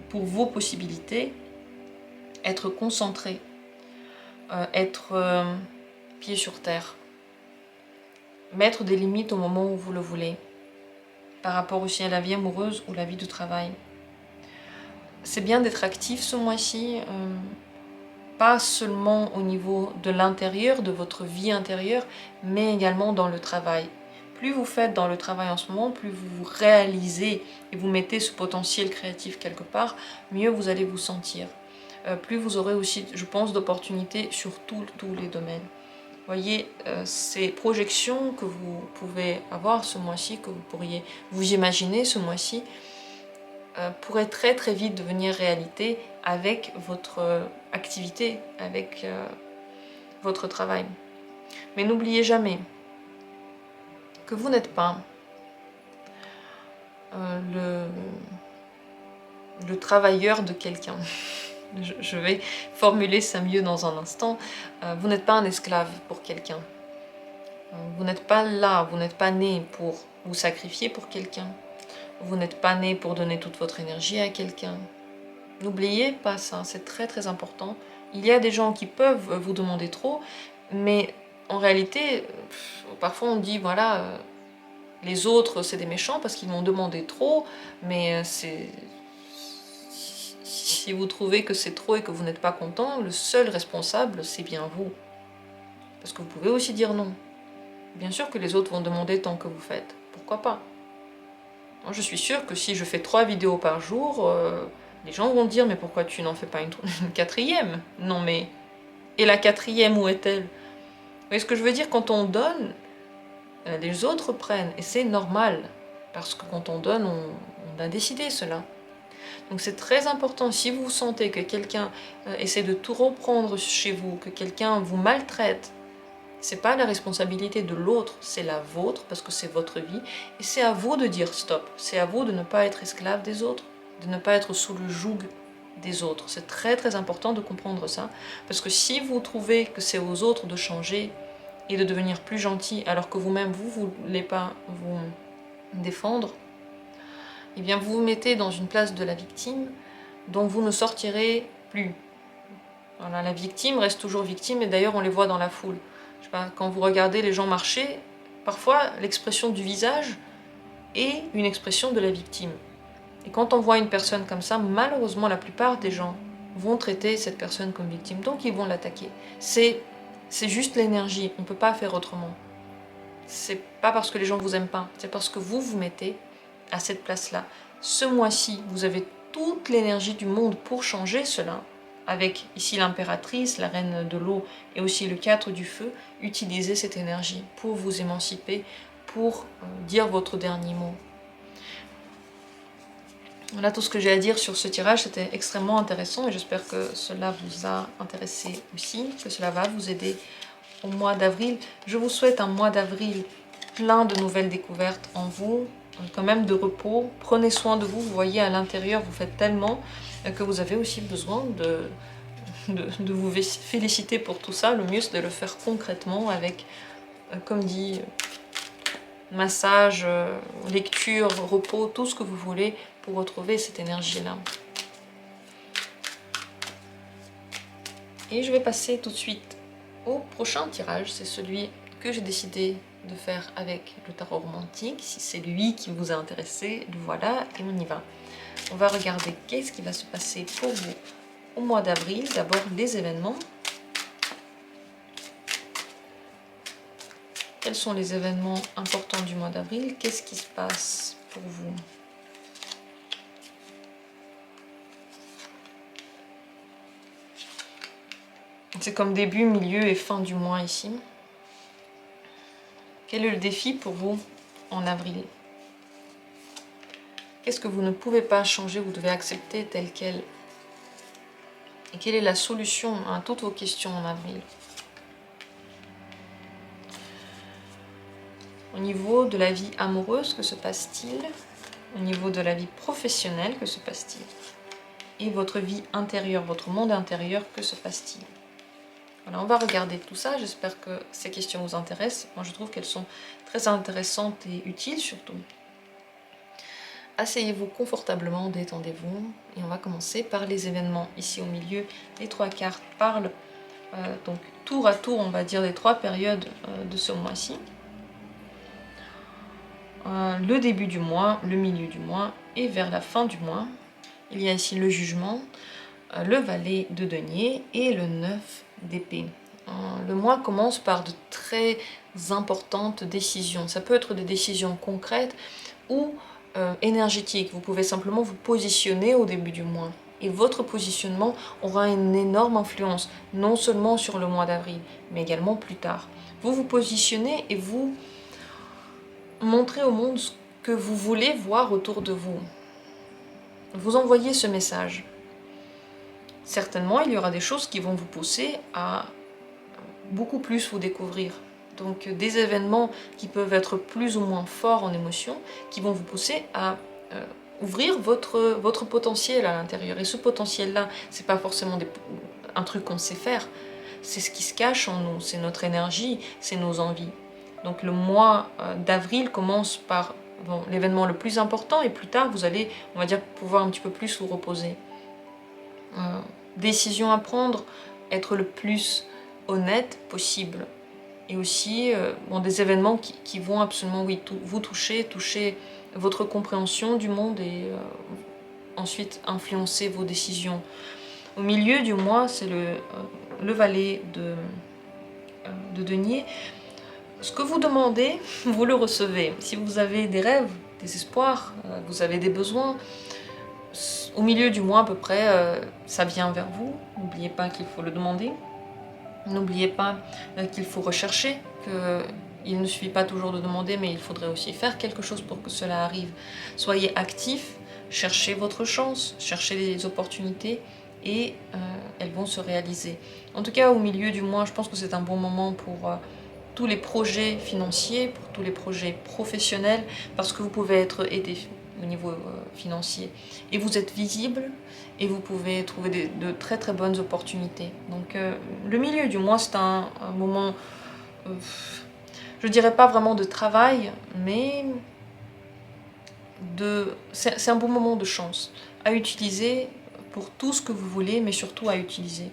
pour vos possibilités. Être concentré, être pied sur terre. Mettre des limites au moment où vous le voulez, par rapport aussi à la vie amoureuse ou la vie de travail. C'est bien d'être actif ce mois-ci, pas seulement au niveau de l'intérieur, de votre vie intérieure, mais également dans le travail. Plus vous faites dans le travail en ce moment, plus vous vous réalisez et vous mettez ce potentiel créatif quelque part, mieux vous allez vous sentir. Plus vous aurez aussi, je pense, d'opportunités sur tous les domaines. Voyez, ces projections que vous pouvez avoir ce mois-ci, que vous pourriez vous imaginer ce mois-ci, pourraient très très vite devenir réalité avec votre activité, avec votre travail. Mais n'oubliez jamais que vous n'êtes pas le travailleur de quelqu'un. Je vais formuler ça mieux dans un instant. Vous n'êtes pas un esclave pour quelqu'un. Vous n'êtes pas là, vous n'êtes pas né pour vous sacrifier pour quelqu'un. Vous n'êtes pas né pour donner toute votre énergie à quelqu'un. N'oubliez pas ça, c'est très très important. Il y a des gens qui peuvent vous demander trop, mais en réalité, parfois on dit voilà, les autres c'est des méchants parce qu'ils m'ont demandé trop, mais si vous trouvez que c'est trop et que vous n'êtes pas content, le seul responsable c'est bien vous. Parce que vous pouvez aussi dire non. Bien sûr que les autres vont demander tant que vous faites, pourquoi pas? Moi, je suis sûre que si je fais 3 vidéos par jour, les gens vont dire mais pourquoi tu n'en fais pas une 4e? Non mais, et la 4e où est-elle? Vous voyez ce que je veux dire? Quand on donne, les autres prennent, et c'est normal, parce que quand on donne, on a décidé cela. Donc c'est très important, si vous sentez que quelqu'un essaie de tout reprendre chez vous, que quelqu'un vous maltraite, c'est pas la responsabilité de l'autre, c'est la vôtre, parce que c'est votre vie, et c'est à vous de dire stop, c'est à vous de ne pas être esclave des autres, de ne pas être sous le joug des autres. C'est très très important de comprendre ça, parce que si vous trouvez que c'est aux autres de changer et de devenir plus gentil, alors que vous-même vous ne voulez pas vous défendre, eh bien vous vous mettez dans une place de la victime dont vous ne sortirez plus. Voilà, la victime reste toujours victime, et d'ailleurs on les voit dans la foule. Je sais pas, quand vous regardez les gens marcher, parfois l'expression du visage est une expression de la victime. Et quand on voit une personne comme ça, malheureusement la plupart des gens vont traiter cette personne comme victime, donc ils vont l'attaquer. C'est juste l'énergie, on ne peut pas faire autrement. C'est pas parce que les gens vous aiment pas, c'est parce que vous vous mettez à cette place-là. Ce mois-ci, vous avez toute l'énergie du monde pour changer cela. Avec ici l'impératrice, la reine de l'eau et aussi le 4 du feu, utilisez cette énergie pour vous émanciper, pour dire votre dernier mot. Voilà tout ce que j'ai à dire sur ce tirage, c'était extrêmement intéressant et j'espère que cela vous a intéressé aussi, que cela va vous aider au mois d'avril. Je vous souhaite un mois d'avril plein de nouvelles découvertes en vous, quand même de repos. Prenez soin de vous, vous voyez à l'intérieur, vous faites tellement que vous avez aussi besoin de vous féliciter pour tout ça. Le mieux c'est de le faire concrètement avec, comme dit, massage, lecture, repos, tout ce que vous voulez pour retrouver cette énergie-là. Et je vais passer tout de suite au prochain tirage, c'est celui que j'ai décidé de faire avec le tarot romantique. Si c'est lui qui vous a intéressé, le voilà et on y va. On va regarder qu'est-ce qui va se passer pour vous au mois d'avril. D'abord les événements. Quels sont les événements importants du mois d'avril? Qu'est-ce qui se passe pour vous? C'est comme début, milieu et fin du mois ici. Quel est le défi pour vous en avril? Qu'est-ce que vous ne pouvez pas changer, vous devez accepter tel quel? Et quelle est la solution à toutes vos questions en avril? Au niveau de la vie amoureuse, que se passe-t-il? Au niveau de la vie professionnelle, que se passe-t-il? Et votre vie intérieure, votre monde intérieur, que se passe-t-il? Voilà, on va regarder tout ça. J'espère que ces questions vous intéressent. Moi, je trouve qu'elles sont très intéressantes et utiles surtout. Asseyez-vous confortablement, détendez-vous. Et on va commencer par les événements. Ici au milieu, les 3 cartes parlent donc tour à tour, on va dire, des 3 périodes de ce mois-ci. Le début du mois, le milieu du mois et vers la fin du mois. Il y a ici le jugement, le valet de denier et le 9 d'épée. Le mois commence par de très importantes décisions. Ça peut être des décisions concrètes ou énergétiques. Vous pouvez simplement vous positionner au début du mois. Et votre positionnement aura une énorme influence, non seulement sur le mois d'avril, mais également plus tard. Vous vous positionnez et vous montrez au monde ce que vous voulez voir autour de vous. Vous envoyez ce message. Certainement, il y aura des choses qui vont vous pousser à beaucoup plus vous découvrir. Donc des événements qui peuvent être plus ou moins forts en émotion, qui vont vous pousser à ouvrir votre potentiel à l'intérieur. Et ce potentiel-là, c'est pas forcément un truc qu'on sait faire, c'est ce qui se cache en nous, c'est notre énergie, c'est nos envies. Donc le mois d'avril commence par l'événement le plus important et plus tard vous allez, on va dire, pouvoir un petit peu plus vous reposer. Décision à prendre, être le plus honnête possible. Et aussi des événements qui vont absolument vous toucher votre compréhension du monde et ensuite influencer vos décisions. Au milieu du mois, c'est le valet de denier. Ce que vous demandez, vous le recevez. Si vous avez des rêves, des espoirs, vous avez des besoins, au milieu du mois à peu près, ça vient vers vous. N'oubliez pas qu'il faut le demander. N'oubliez pas qu'il faut rechercher, qu'il ne suffit pas toujours de demander, mais il faudrait aussi faire quelque chose pour que cela arrive. Soyez actifs, cherchez votre chance, cherchez les opportunités et elles vont se réaliser. En tout cas, au milieu du mois, je pense que c'est un bon moment pour tous les projets financiers, pour tous les projets professionnels, parce que vous pouvez être aidé au niveau financier. Et vous êtes visible et vous pouvez trouver de très très bonnes opportunités. Donc le milieu du mois, c'est un moment, je dirais pas vraiment de travail, mais c'est un bon moment de chance à utiliser pour tout ce que vous voulez, mais surtout à utiliser.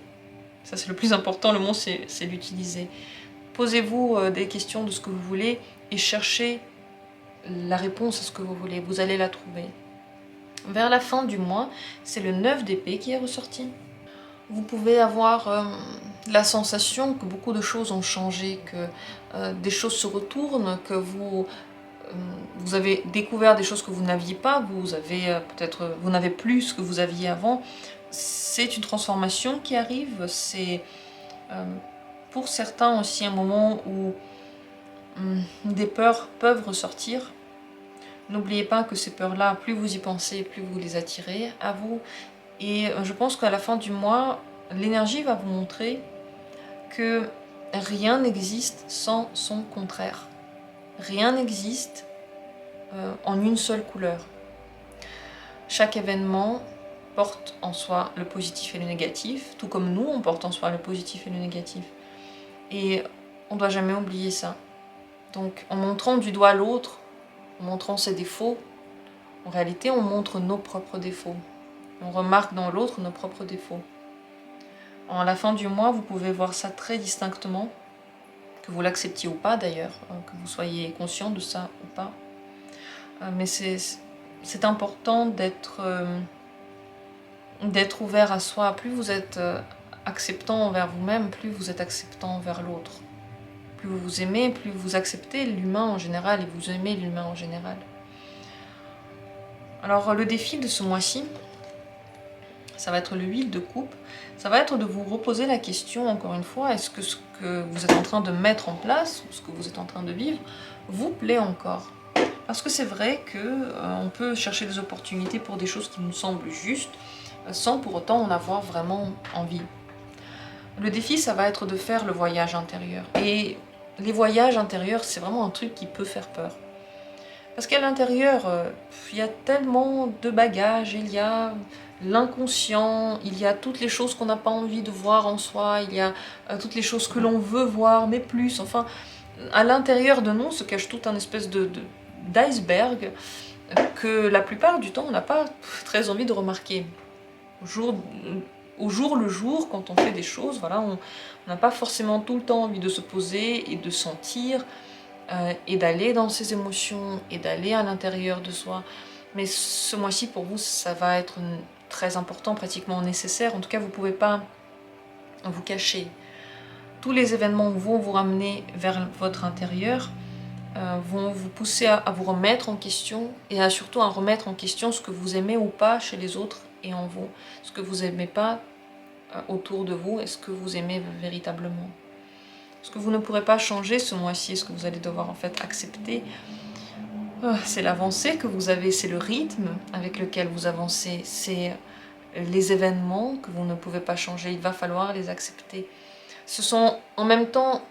Ça c'est le plus important, le mot c'est l'utiliser. Posez-vous des questions de ce que vous voulez et cherchez la réponse à ce que vous voulez, vous allez la trouver. Vers la fin du mois, c'est le 9 d'épée qui est ressorti. Vous pouvez avoir la sensation que beaucoup de choses ont changé, que des choses se retournent, que vous avez découvert des choses que vous n'aviez pas, vous n'avez plus ce que vous aviez avant. C'est une transformation qui arrive, c'est pour certains aussi un moment où des peurs peuvent ressortir. N'oubliez pas que ces peurs-là, plus vous y pensez, plus vous les attirez à vous. Et je pense qu'à la fin du mois, l'énergie va vous montrer que rien n'existe sans son contraire. Rien n'existe en une seule couleur. Chaque événement porte en soi le positif et le négatif, tout comme nous, on porte en soi le positif et le négatif. Et on ne doit jamais oublier ça. Donc en montrant du doigt l'autre, en montrant ses défauts, en réalité on montre nos propres défauts. On remarque dans l'autre nos propres défauts. À la fin du mois, vous pouvez voir ça très distinctement, que vous l'acceptiez ou pas d'ailleurs, que vous soyez conscient de ça ou pas. Mais c'est important d'être ouvert à soi. Plus vous êtes acceptant envers vous-même, plus vous êtes acceptant envers l'autre. Plus vous vous aimez, plus vous acceptez l'humain en général et vous aimez l'humain en général. Alors le défi de ce mois-ci, ça va être le 8 de coupe. Ça va être de vous reposer la question, encore une fois, est-ce que ce que vous êtes en train de mettre en place, ou ce que vous êtes en train de vivre, vous plaît encore? Parce que c'est vrai qu'on peut chercher des opportunités pour des choses qui nous semblent justes, sans pour autant en avoir vraiment envie. Le défi, ça va être de faire le voyage intérieur. Et les voyages intérieurs, c'est vraiment un truc qui peut faire peur. Parce qu'à l'intérieur, il y a tellement de bagages, il y a l'inconscient, il y a toutes les choses qu'on n'a pas envie de voir en soi, il y a toutes les choses que l'on veut voir, mais plus. Enfin, à l'intérieur de nous se cache tout un espèce d'iceberg que la plupart du temps, on n'a pas très envie de remarquer. Au jour le jour, quand on fait des choses, voilà, on n'a pas forcément tout le temps envie de se poser et de sentir, et d'aller dans ses émotions, et d'aller à l'intérieur de soi. Mais ce mois-ci, pour vous, ça va être très important, pratiquement nécessaire. En tout cas, vous ne pouvez pas vous cacher. Tous les événements vont vous ramener vers votre intérieur, vont vous pousser à vous remettre en question, et surtout à remettre en question ce que vous aimez ou pas chez les autres et en vous. Ce que vous n'aimez pas autour de vous, est-ce que vous aimez véritablement? Ce que vous ne pourrez pas changer ce mois-ci, ce que vous allez devoir en fait accepter, c'est l'avancée que vous avez, c'est le rythme avec lequel vous avancez, c'est les événements que vous ne pouvez pas changer, il va falloir les accepter. Ce sont en même temps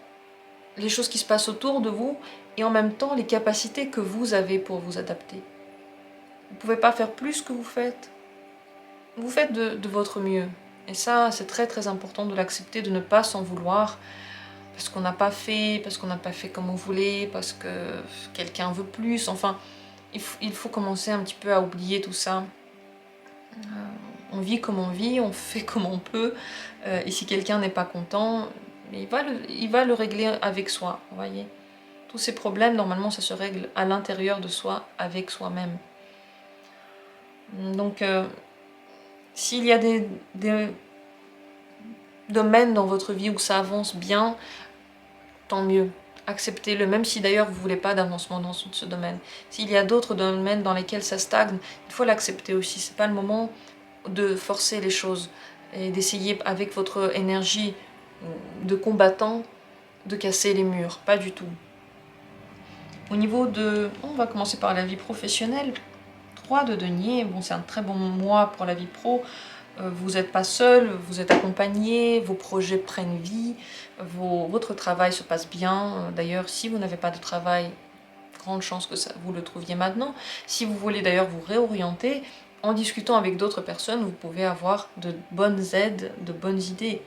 les choses qui se passent autour de vous et en même temps les capacités que vous avez pour vous adapter. Vous ne pouvez pas faire plus que vous faites. Vous faites de votre mieux. Et ça, c'est très très important de l'accepter, de ne pas s'en vouloir parce qu'on n'a pas fait comme on voulait, parce que quelqu'un veut plus. Enfin, il faut commencer un petit peu à oublier tout ça. On vit comme on vit, on fait comme on peut. Et si quelqu'un n'est pas content, il va le régler avec soi, vous voyez. Tous ces problèmes, normalement, ça se règle à l'intérieur de soi, avec soi-même. Donc, s'il y a des domaines dans votre vie où ça avance bien, tant mieux. Acceptez-le, même si d'ailleurs vous ne voulez pas d'avancement dans ce domaine. S'il y a d'autres domaines dans lesquels ça stagne, il faut l'accepter aussi. C'est pas le moment de forcer les choses et d'essayer avec votre énergie de combattant de casser les murs. Pas du tout. Au niveau de... On va commencer par la vie professionnelle. 3 de denier, bon, c'est un très bon mois pour la vie pro. Vous n'êtes pas seul, vous êtes accompagné, vos projets prennent vie, votre travail se passe bien. D'ailleurs, si vous n'avez pas de travail, grande chance que vous le trouviez maintenant. Si vous voulez d'ailleurs vous réorienter, en discutant avec d'autres personnes, vous pouvez avoir de bonnes aides, de bonnes idées.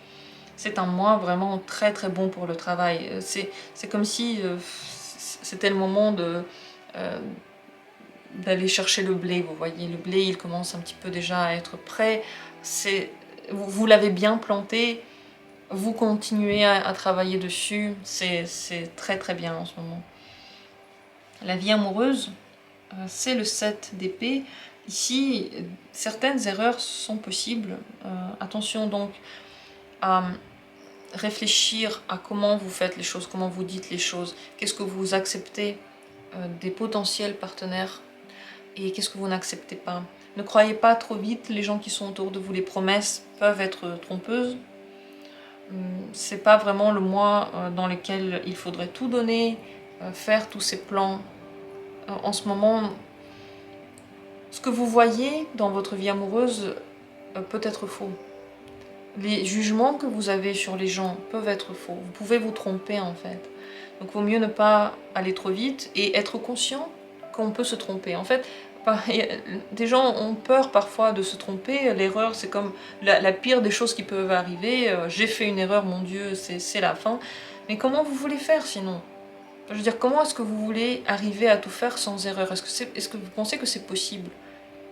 C'est un mois vraiment très très bon pour le travail. C'est comme si c'était le moment d'aller chercher le blé, vous voyez, le blé il commence un petit peu déjà à être prêt, vous l'avez bien planté, vous continuez à travailler dessus, c'est très très bien en ce moment. La vie amoureuse, c'est le 7 d'épée. Ici, certaines erreurs sont possibles. Attention donc à réfléchir à comment vous faites les choses, comment vous dites les choses, qu'est-ce que vous acceptez des potentiels partenaires et qu'est-ce que vous n'acceptez pas. Ne croyez pas trop vite les gens qui sont autour de vous. Les promesses peuvent être trompeuses. C'est pas vraiment le mois dans lequel il faudrait tout donner, faire tous ces plans. En ce moment, ce que vous voyez dans votre vie amoureuse peut être faux. Les jugements que vous avez sur les gens peuvent être faux. Vous pouvez vous tromper en fait. Donc il vaut mieux ne pas aller trop vite et être conscient qu'on peut se tromper. En fait, des gens ont peur parfois de se tromper. L'erreur, c'est comme la pire des choses qui peuvent arriver. J'ai fait une erreur, mon Dieu, c'est la fin. Mais comment vous voulez faire sinon? Je veux dire, comment est-ce que vous voulez arriver à tout faire sans erreur? Est-ce que vous pensez que c'est possible?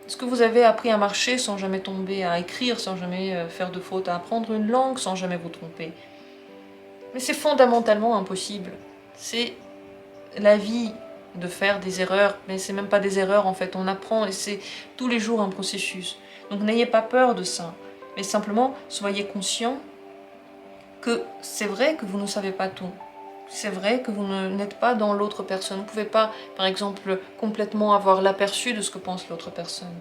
Est-ce que vous avez appris à marcher sans jamais tomber, à écrire sans jamais faire de faute, à apprendre une langue sans jamais vous tromper? Mais c'est fondamentalement impossible. C'est la vie de faire des erreurs, mais c'est même pas des erreurs en fait, on apprend et c'est tous les jours un processus. Donc n'ayez pas peur de ça, mais simplement soyez conscient que c'est vrai que vous ne savez pas tout. C'est vrai que vous n'êtes pas dans l'autre personne. Vous ne pouvez pas, par exemple, complètement avoir l'aperçu de ce que pense l'autre personne.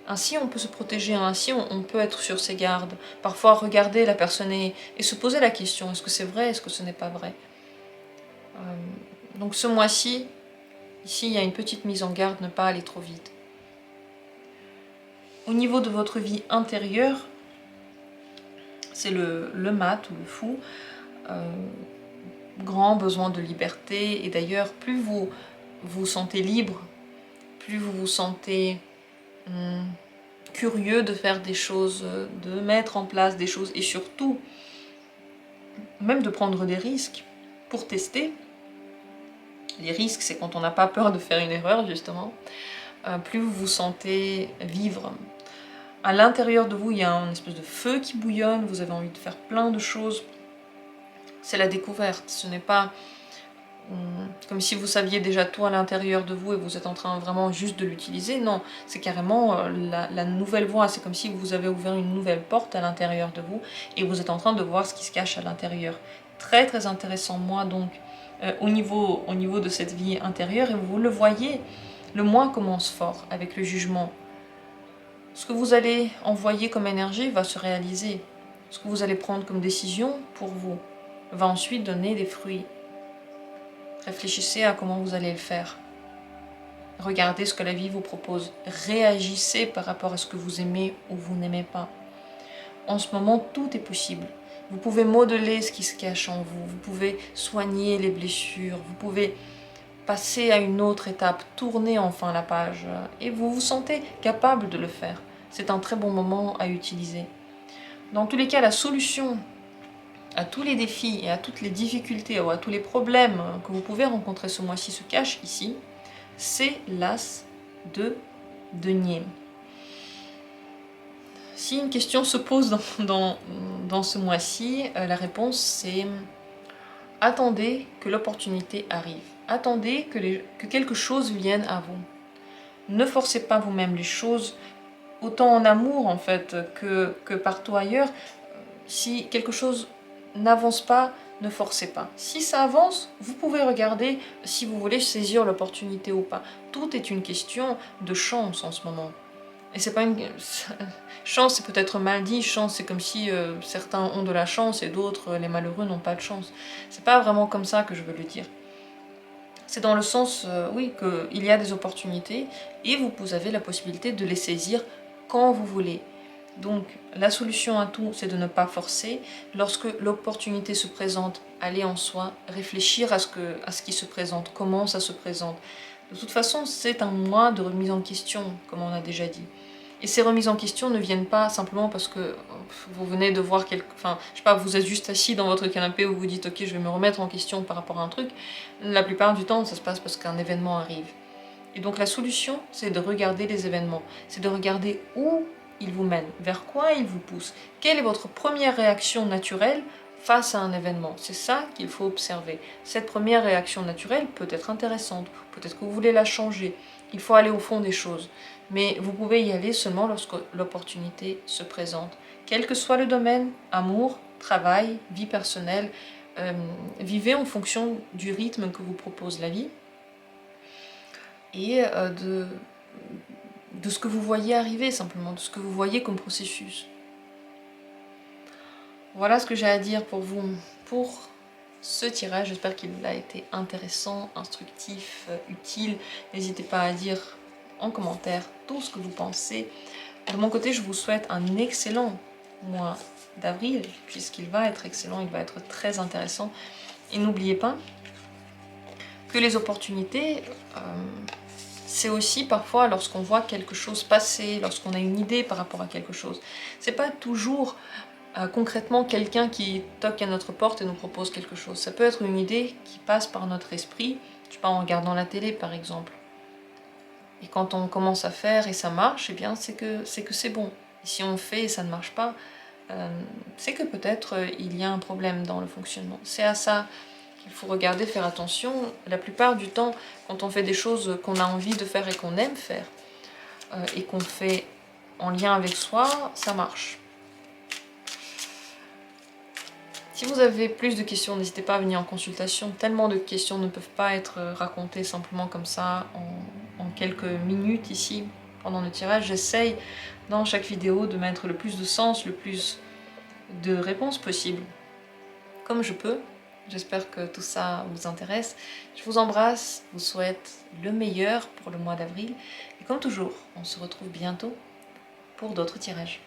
Ainsi, on peut se protéger, ainsi, on peut être sur ses gardes. Parfois, regarder la personne et se poser la question, est-ce que c'est vrai, est-ce que ce n'est pas vrai? Donc ce mois-ci, ici, il y a une petite mise en garde, ne pas aller trop vite. Au niveau de votre vie intérieure, c'est le mat ou le fou. Grand besoin de liberté, et d'ailleurs, plus vous vous sentez libre, plus vous vous sentez curieux de faire des choses, de mettre en place des choses, et surtout, même de prendre des risques pour tester. Les risques, c'est quand on n'a pas peur de faire une erreur, justement. Plus vous vous sentez vivre. À l'intérieur de vous, il y a une espèce de feu qui bouillonne, vous avez envie de faire plein de choses. C'est la découverte, ce n'est pas comme si vous saviez déjà tout à l'intérieur de vous et vous êtes en train vraiment juste de l'utiliser. Non, c'est carrément la nouvelle voie, c'est comme si vous avez ouvert une nouvelle porte à l'intérieur de vous et vous êtes en train de voir ce qui se cache à l'intérieur. Très très intéressant, moi donc, au niveau de cette vie intérieure, et vous le voyez, le mois commence fort avec le jugement. Ce que vous allez envoyer comme énergie va se réaliser. Ce que vous allez prendre comme décision pour vous va ensuite donner des fruits. Réfléchissez à comment vous allez le faire. Regardez ce que la vie vous propose. Réagissez par rapport à ce que vous aimez ou vous n'aimez pas. En ce moment, tout est possible. Vous pouvez modeler ce qui se cache en vous. Vous pouvez soigner les blessures. Vous pouvez passer à une autre étape, tourner enfin la page. Et vous vous sentez capable de le faire. C'est un très bon moment à utiliser. Dans tous les cas, la solution à tous les défis et à toutes les difficultés ou à tous les problèmes que vous pouvez rencontrer ce mois-ci se cache ici, c'est l'as de denier. Si une question se pose dans ce mois-ci, la réponse c'est attendez que l'opportunité arrive. Attendez que quelque chose vienne à vous. Ne forcez pas vous-même les choses, autant en amour en fait que partout ailleurs. Si quelque chose n'avance pas, ne forcez pas. Si ça avance, vous pouvez regarder si vous voulez saisir l'opportunité ou pas. Tout est une question de chance en ce moment. Et c'est pas une... Chance, c'est peut-être mal dit. Chance, c'est comme si certains ont de la chance et d'autres, les malheureux, n'ont pas de chance. C'est pas vraiment comme ça que je veux le dire. C'est dans le sens, oui, qu'il y a des opportunités et vous avez la possibilité de les saisir quand vous voulez. Donc la solution à tout, c'est de ne pas forcer. Lorsque l'opportunité se présente, aller en soi, réfléchir à ce qui se présente, comment ça se présente. De toute façon, c'est un mois de remise en question, comme on a déjà dit. Et ces remises en question ne viennent pas simplement parce que vous venez de voir Enfin, je sais pas, vous êtes juste assis dans votre canapé où vous dites « Ok, je vais me remettre en question par rapport à un truc ». La plupart du temps, ça se passe parce qu'un événement arrive. Et donc la solution, c'est de regarder les événements. C'est de regarder où il vous mène, vers quoi il vous pousse. Quelle est votre première réaction naturelle face à un événement? C'est ça qu'il faut observer. Cette première réaction naturelle peut être intéressante, peut-être que vous voulez la changer. Il faut aller au fond des choses. Mais vous pouvez y aller seulement lorsque l'opportunité se présente. Quel que soit le domaine, amour, travail, vie personnelle, vivez en fonction du rythme que vous propose la vie et de ce que vous voyez arriver simplement, de ce que vous voyez comme processus. Voilà ce que j'ai à dire pour vous pour ce tirage. J'espère qu'il a été intéressant, instructif, utile. N'hésitez pas à dire en commentaire tout ce que vous pensez. De mon côté, je vous souhaite un excellent mois d'avril, puisqu'il va être excellent, il va être très intéressant. Et n'oubliez pas que les opportunités... c'est aussi parfois lorsqu'on voit quelque chose passer, lorsqu'on a une idée par rapport à quelque chose. C'est pas toujours concrètement quelqu'un qui toque à notre porte et nous propose quelque chose. Ça peut être une idée qui passe par notre esprit, je sais pas, en regardant la télé par exemple. Et quand on commence à faire et ça marche, eh bien c'est que c'est bon. Et si on fait et ça ne marche pas, c'est que peut-être il y a un problème dans le fonctionnement. C'est à ça qu'il faut regarder, faire attention. La plupart du temps, quand on fait des choses qu'on a envie de faire et qu'on aime faire, et qu'on fait en lien avec soi, ça marche. Si vous avez plus de questions, n'hésitez pas à venir en consultation. Tellement de questions ne peuvent pas être racontées simplement comme ça en quelques minutes ici pendant le tirage. J'essaye dans chaque vidéo de mettre le plus de sens, le plus de réponses possible, comme je peux. J'espère que tout ça vous intéresse. Je vous embrasse, vous souhaite le meilleur pour le mois d'avril. Et comme toujours, on se retrouve bientôt pour d'autres tirages.